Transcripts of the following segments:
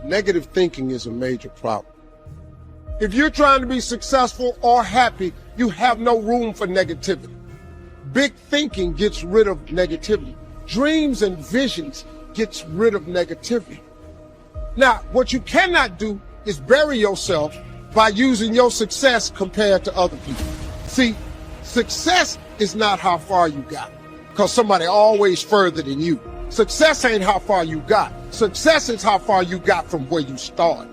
Negative thinking is a major problem. If you're trying to be successful or happy, you have no room for negativity. Big thinking gets rid of negativity. Dreams and visions gets rid of negativity. Now, what you cannot do is bury yourself by using your success compared to other people. See, success is not how far you got, because somebody always further than you. Success ain't how far you got. Success is how far you got from where you started.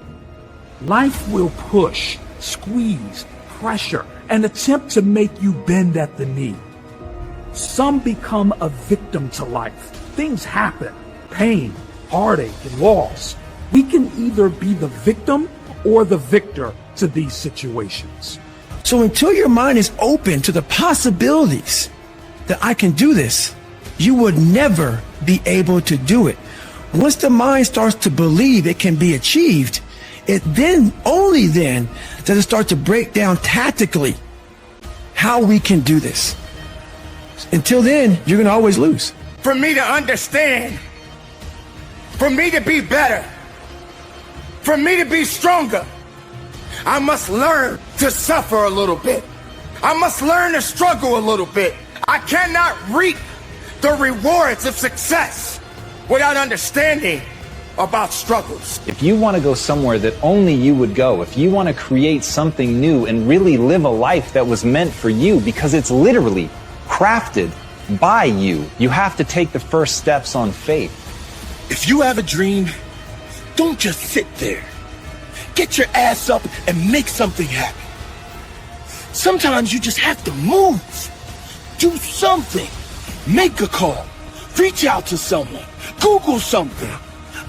Life will push, squeeze, pressure, and attempt to make you bend at the knee. Some become a victim to life. Things happen, pain, heartache, and loss. We can either be the victim or the victor to these situations. So until your mind is open to the possibilities that I can do this, you would never be able to do it. Once the mind starts to believe it can be achieved, it then, only then, does it start to break down tactically how we can do this. Until then, you're going to always lose. For me to understand, for me to be better, for me to be stronger, I must learn to suffer a little bit. I must learn to struggle a little bit. I cannot reap the rewards of success without understanding about struggles. If you want to go somewhere that only you would go, if you want to create something new and really live a life that was meant for you, because it's literally crafted by you, you have to take the first steps on faith. If you have a dream, don't just sit there. Get your ass up and make something happen. Sometimes you just have to move. Do something. Make a call. Reach out to someone. Google something.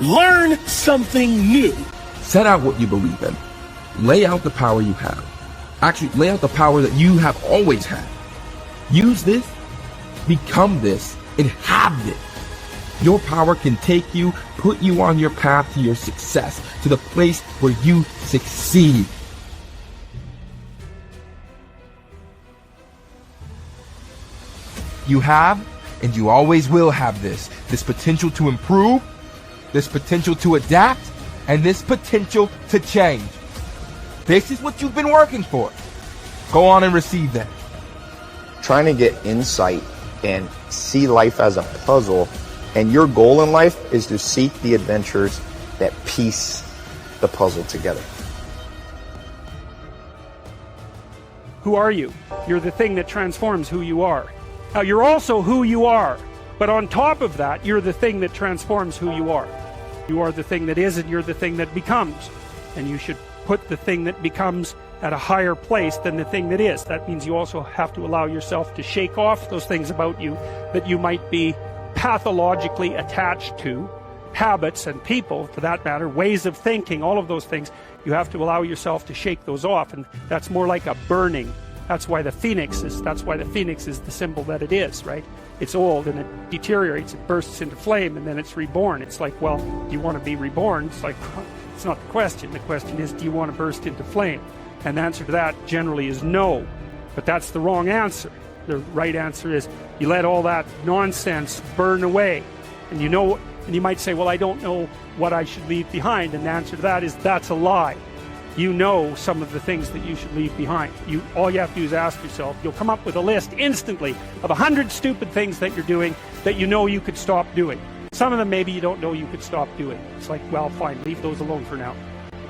Learn something new. Set out what you believe in. Lay out the power you have. Actually, lay out the power that you have always had. Use this, become this, and have this. Your power can take you, put you on your path to your success, to the place where you succeed. You have, and you always will have this potential to improve, this potential to adapt, and this potential to change. This is what you've been working for. Go on and receive that. Trying to get insight and see life as a puzzle, and your goal in life is to seek the adventures that piece the puzzle together. Who are you? You're the thing that transforms who you are. Now, you're also who you are, but on top of that, you're the thing that transforms who you are. You are the thing that is, and you're the thing that becomes. And you should put the thing that becomes at a higher place than the thing that is. That means you also have to allow yourself to shake off those things about you that you might be pathologically attached to, habits and people, for that matter, ways of thinking, all of those things. You have to allow yourself to shake those off, and that's more like a burning. That's why the phoenix is the symbol that it is, right? It's old and it deteriorates, it bursts into flame, and then it's reborn. It's like, well, do you want to be reborn? It's like, it's not the question. The question is, do you want to burst into flame? And the answer to that generally is no. But that's the wrong answer. The right answer is you let all that nonsense burn away. And you might say, well, I don't know what I should leave behind. And the answer to that is that's a lie. You know some of the things that you should leave behind. All you have to do is ask yourself. You'll come up with a list instantly of 100 stupid things that you're doing that you know you could stop doing. Some of them maybe you don't know you could stop doing. It's like, well, fine, leave those alone for now.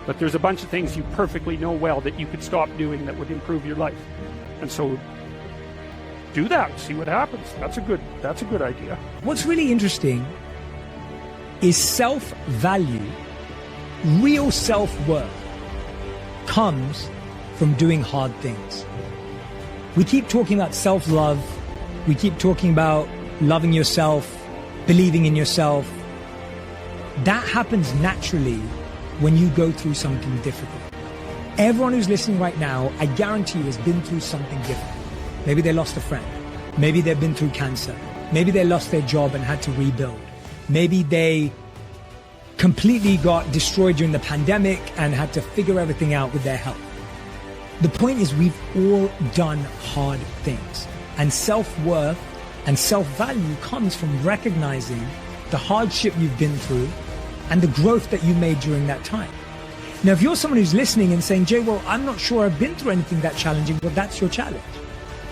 But there's a bunch of things you perfectly know well that you could stop doing that would improve your life. And so do that, see what happens. That's a good idea. What's really interesting is self-value, real self-worth comes from doing hard things. We keep talking about self-love, we keep talking about loving yourself, believing in yourself. That happens naturally when you go through something difficult. Everyone who's listening right now, I guarantee you, has been through something difficult. Maybe they lost a friend. Maybe they've been through cancer. Maybe they lost their job and had to rebuild. Maybe they completely got destroyed during the pandemic and had to figure everything out with their health. The point is, we've all done hard things. And self-worth and self-value comes from recognizing the hardship you've been through and the growth that you made during that time. Now, if you're someone who's listening and saying, Jay, well, I'm not sure I've been through anything that challenging, well, that's your challenge.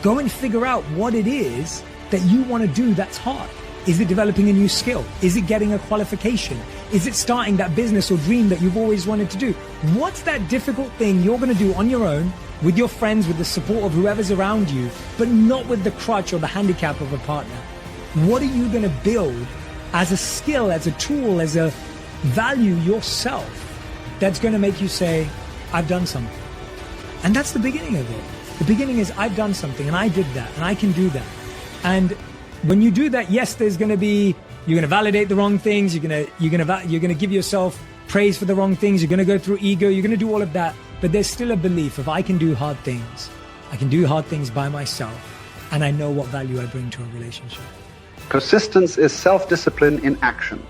Go and figure out what it is that you want to do that's hard. Is it developing a new skill? Is it getting a qualification? Is it starting that business or dream that you've always wanted to do? What's that difficult thing you're going to do on your own, with your friends, with the support of whoever's around you, but not with the crutch or the handicap of a partner? What are you going to build as a skill, as a tool, as a value yourself that's going to make you say, I've done something? And that's the beginning of it. The beginning is, I've done something and I did that and I can do that. And when you do that, yes, there's going to be, you're going to validate the wrong things. You're going to give yourself praise for the wrong things. You're going to go through ego. You're going to do all of that. But there's still a belief of, I can do hard things. I can do hard things by myself. And I know what value I bring to a relationship. Persistence is self-discipline in action.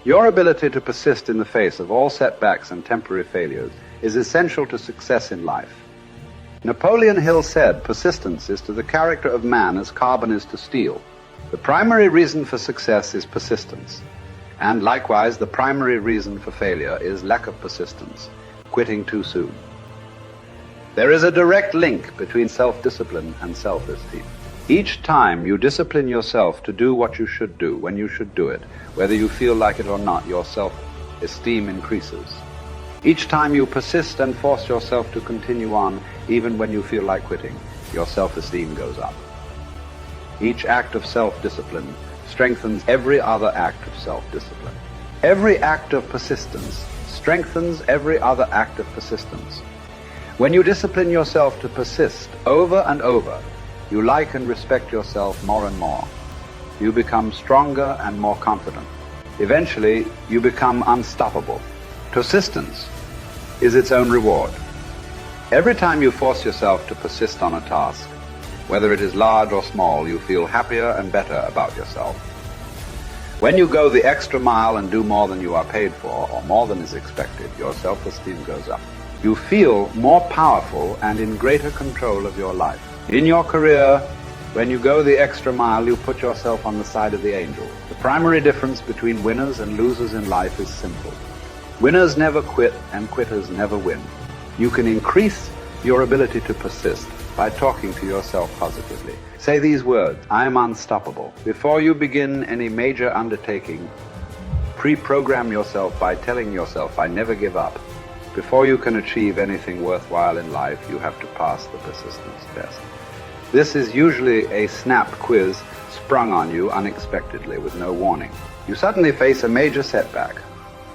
Your ability to persist in the face of all setbacks and temporary failures is essential to success in life. Napoleon Hill said, persistence is to the character of man as carbon is to steel. The primary reason for success is persistence. And likewise, the primary reason for failure is lack of persistence, quitting too soon. There is a direct link between self-discipline and self-esteem. Each time you discipline yourself to do what you should do, when you should do it, whether you feel like it or not, your self-esteem increases. Each time you persist and force yourself to continue on, even when you feel like quitting, your self-esteem goes up. Each act of self-discipline strengthens every other act of self-discipline. Every act of persistence strengthens every other act of persistence. When you discipline yourself to persist over and over, you like and respect yourself more and more. You become stronger and more confident. Eventually, you become unstoppable. Persistence is its own reward. Every time you force yourself to persist on a task, whether it is large or small, you feel happier and better about yourself. When you go the extra mile and do more than you are paid for, or more than is expected, your self-esteem goes up. You feel more powerful and in greater control of your life. In your career, when you go the extra mile, you put yourself on the side of the angel. The primary difference between winners and losers in life is simple. Winners never quit and quitters never win. You can increase your ability to persist by talking to yourself positively. Say these words, I am unstoppable. Before you begin any major undertaking, pre-program yourself by telling yourself, I never give up. Before you can achieve anything worthwhile in life, you have to pass the persistence test. This is usually a snap quiz sprung on you unexpectedly with no warning. You suddenly face a major setback,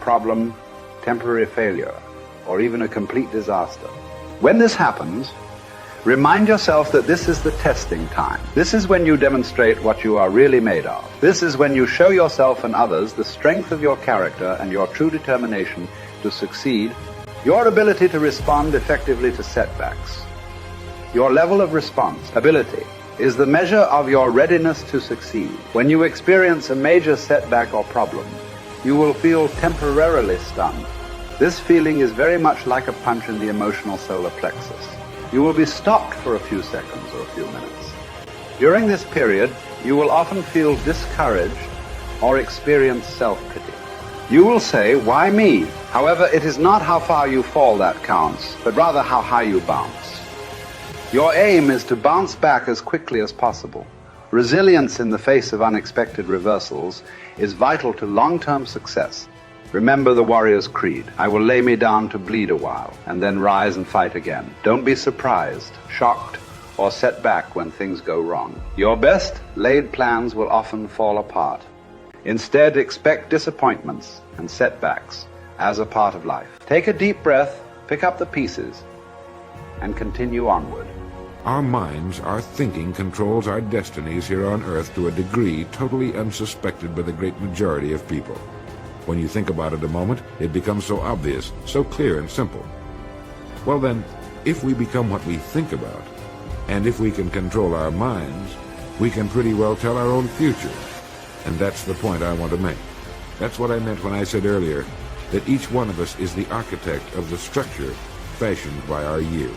problem, temporary failure, or even a complete disaster. When this happens, remind yourself that this is the testing time. This is when you demonstrate what you are really made of. This is when you show yourself and others the strength of your character and your true determination to succeed, your ability to respond effectively to setbacks. Your level of response, ability, is the measure of your readiness to succeed. When you experience a major setback or problem, you will feel temporarily stunned. This feeling is very much like a punch in the emotional solar plexus. You will be stopped for a few seconds or a few minutes. During this period, you will often feel discouraged or experience self-pity. You will say, why me? However, it is not how far you fall that counts, but rather how high you bounce. Your aim is to bounce back as quickly as possible. Resilience in the face of unexpected reversals is vital to long-term success. Remember the warrior's creed. I will lay me down to bleed a while, and then rise and fight again. Don't be surprised, shocked, or set back when things go wrong. Your best laid plans will often fall apart. Instead, expect disappointments and setbacks as a part of life. Take a deep breath, pick up the pieces, and continue onward. Our minds, our thinking, controls our destinies here on Earth to a degree totally unsuspected by the great majority of people. When you think about it a moment, it becomes so obvious, so clear and simple. Well then, if we become what we think about, and if we can control our minds, we can pretty well tell our own future. And that's the point I want to make. That's what I meant when I said earlier that each one of us is the architect of the structure fashioned by our years.